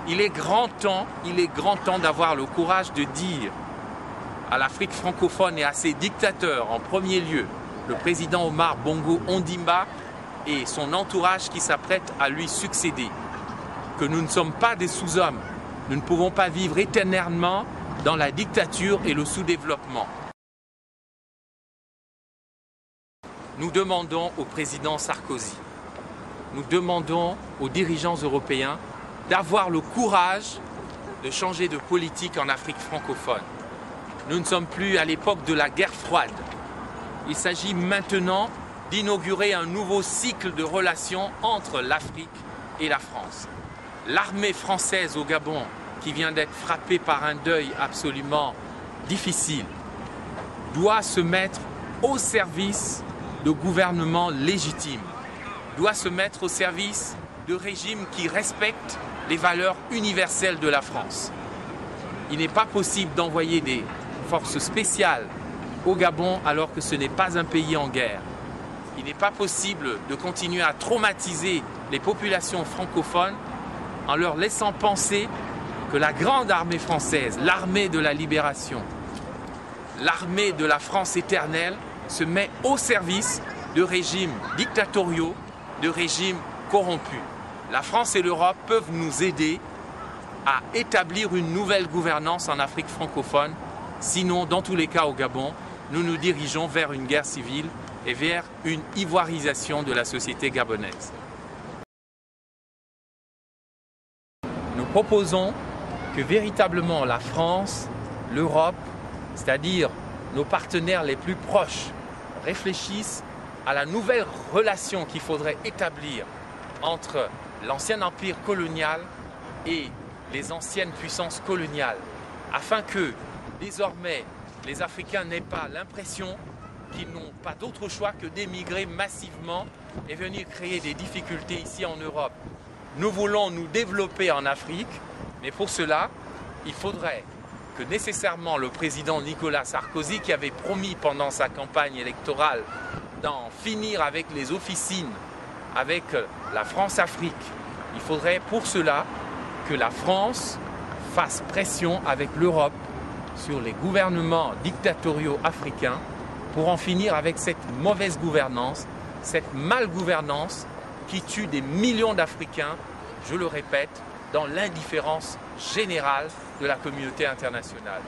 Il est grand temps d'avoir le courage de dire à l'Afrique francophone et à ses dictateurs, en premier lieu, le président Omar Bongo Ondimba et son entourage qui s'apprête à lui succéder, que nous ne sommes pas des sous-hommes. Nous ne pouvons pas vivre éternellement dans la dictature et le sous-développement. Nous demandons au président Sarkozy, nous demandons aux dirigeants européens d'avoir le courage de changer de politique en Afrique francophone. Nous ne sommes plus à l'époque de la guerre froide. Il s'agit maintenant d'inaugurer un nouveau cycle de relations entre l'Afrique et la France. L'armée française au Gabon, qui vient d'être frappée par un deuil absolument difficile, doit se mettre au service de gouvernements légitimes, doit se mettre au service de régimes qui respectent les valeurs universelles de la France. Il n'est pas possible d'envoyer des forces spéciales au Gabon alors que ce n'est pas un pays en guerre. Il n'est pas possible de continuer à traumatiser les populations francophones en leur laissant penser que la grande armée française, l'armée de la libération, l'armée de la France éternelle, se met au service de régimes dictatoriaux, de régimes corrompus. La France et l'Europe peuvent nous aider à établir une nouvelle gouvernance en Afrique francophone. Sinon, dans tous les cas au Gabon, nous nous dirigeons vers une guerre civile et vers une ivoirisation de la société gabonaise. Nous proposons que véritablement la France, l'Europe, c'est-à-dire nos partenaires les plus proches, réfléchissent à la nouvelle relation qu'il faudrait établir entre l'ancien empire colonial et les anciennes puissances coloniales, afin que désormais les Africains n'aient pas l'impression qu'ils n'ont pas d'autre choix que d'émigrer massivement et venir créer des difficultés ici en Europe. Nous voulons nous développer en Afrique, mais pour cela, il faudrait que nécessairement le président Nicolas Sarkozy, qui avait promis pendant sa campagne électorale d'en finir avec les officines, avec la France-Afrique, il faudrait pour cela que la France fasse pression avec l'Europe sur les gouvernements dictatoriaux africains pour en finir avec cette mauvaise gouvernance, cette malgouvernance qui tue des millions d'Africains, je le répète, dans l'indifférence générale de la communauté internationale.